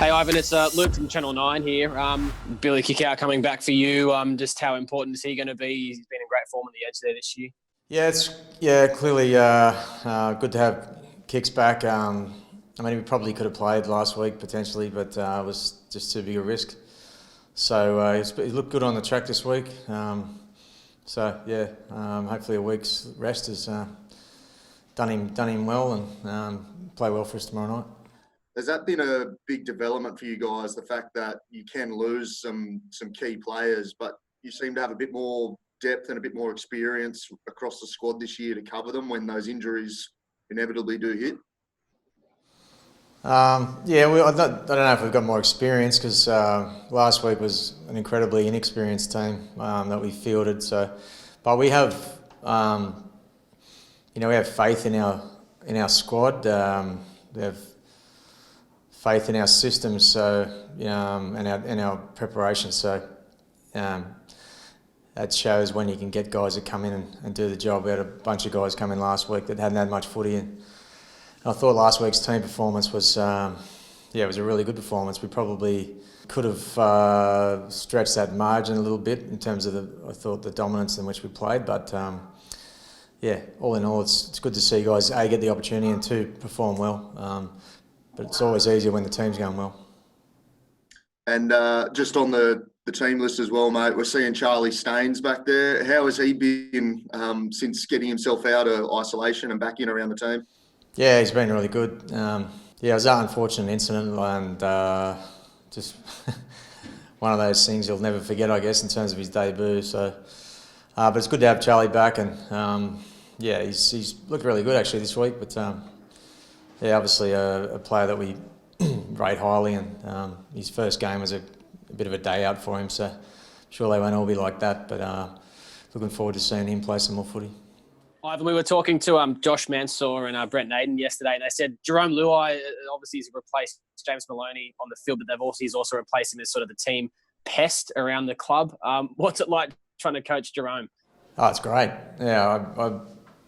Hey Ivan, it's Luke from Channel 9 here. Billy Kickout coming back for you. Just how important is he going to be? He's been in great form on the edge there this year. Yeah, it's clearly good to have Kicks back. I mean, he probably could have played last week potentially, but it was just too big a risk. So he looked good on the track this week. Hopefully a week's rest has done him well and play well for us tomorrow night. Has that been a big development for you guys, the fact that you can lose some key players, but you seem to have a bit more depth and a bit more experience across the squad this year to cover them when those injuries inevitably do hit? I don't know if we've got more experience because last week was an incredibly inexperienced team that we fielded. But we have, we have faith in our squad. We have faith in our systems, and our preparation. So that shows when you can get guys that come in and do the job. We had a bunch of guys come in last week that hadn't had much footy, and I thought last week's team performance was, it was a really good performance. We probably could have stretched that margin a little bit in terms of the dominance in which we played, but all in all, it's good to see guys A, get the opportunity, and two, perform well. But it's always easier when the team's going well. And just on the team list as well, mate, we're seeing Charlie Staines back there. How has he been since getting himself out of isolation and back in around the team? Yeah, he's been really good. It was an unfortunate incident and just one of those things you'll never forget, I guess, in terms of his debut. So, but it's good to have Charlie back, and he's looked really good actually this week. But obviously a player that we rate highly, and his first game was a bit of a day out for him, so sure they won't all be like that, but looking forward to seeing him play some more footy. Ivan, we were talking to Josh Mansour and Brett Naden yesterday, and they said Jerome Luai obviously has replaced James Maloney on the field, but he's also replaced him as sort of the team pest around the club. What's it like trying to coach Jerome? Oh, it's great. Yeah,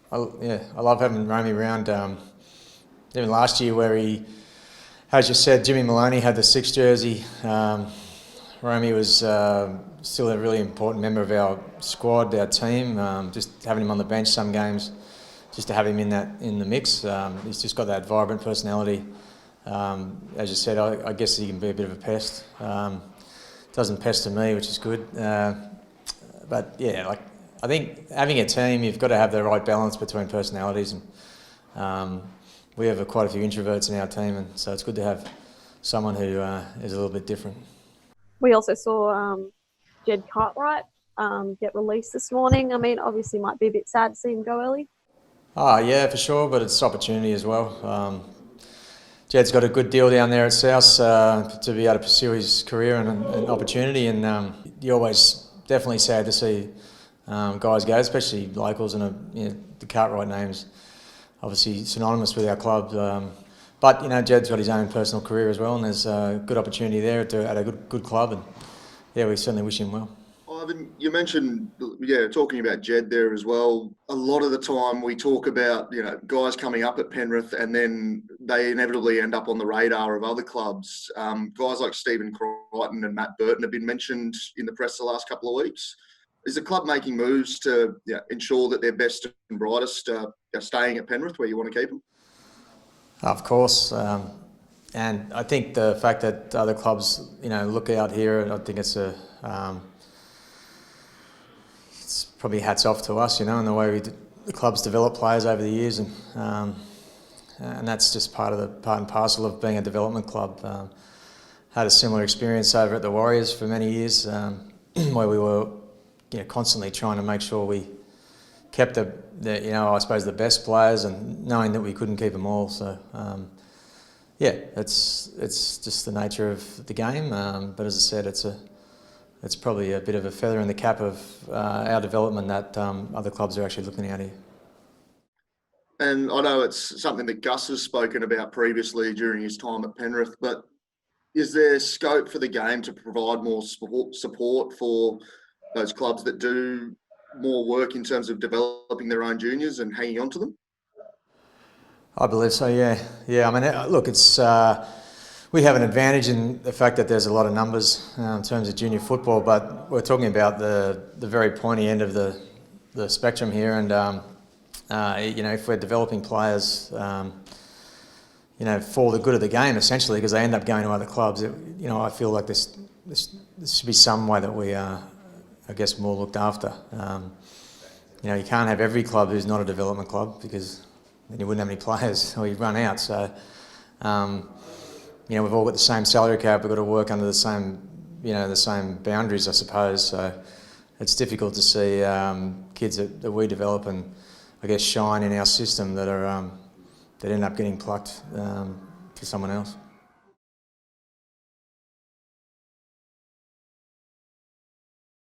I love having Romy around. Even last year where he, as you said, Jimmy Maloney had the 6 jersey. Romy was still a really important member of our squad, our team. Just having him on the bench some games, just to have him in the mix. He's just got that vibrant personality. As you said, I guess he can be a bit of a pest. Doesn't pester me, which is good. I think having a team, you've got to have the right balance between personalities, and we have quite a few introverts in our team, and so it's good to have someone who is a little bit different. We also saw Jed Cartwright get released this morning. I mean, obviously might be a bit sad to see him go early. Oh, yeah, for sure, but it's opportunity as well. Jed's got a good deal down there at South to be able to pursue his career and opportunity, and you're always definitely sad to see guys go, especially locals, and the Cartwright name's obviously synonymous with our club. But Jed's got his own personal career as well, and there's a good opportunity there at a good club, and we certainly wish him well. Ivan, you mentioned, talking about Jed there as well. A lot of the time we talk about, guys coming up at Penrith and then they inevitably end up on the radar of other clubs. Guys like Stephen Crichton and Matt Burton have been mentioned in the press the last couple of weeks. Is the club making moves to ensure that their best and brightest are staying at Penrith where you want to keep them? Of course. And I think the fact that other clubs, look out here, I think it's probably hats off to us, and the way the clubs develop players over the years, and that's just part and parcel of being a development club. Had a similar experience over at the Warriors for many years, where we were, constantly trying to make sure we kept the the best players, and knowing that we couldn't keep them all. So, it's just the nature of the game. But as I said, it's probably a bit of a feather in the cap of our development that other clubs are actually looking at here. And I know it's something that Gus has spoken about previously during his time at Penrith, but is there scope for the game to provide more support for those clubs that do more work in terms of developing their own juniors and hanging on to them? I believe so, yeah. I mean, look, it's we have an advantage in the fact that there's a lot of numbers in terms of junior football, but we're talking about the very pointy end of the spectrum here, and if we're developing players, for the good of the game, essentially, because they end up going to other clubs, I feel like this should be some way that we are, I guess, more looked after. You can't have every club who's not a development club, because then you wouldn't have any players or you'd run out. So, we've all got the same salary cap. We've got to work under the same boundaries, I suppose. So it's difficult to see kids that we develop and, I guess, shine in our system that end up getting plucked for someone else.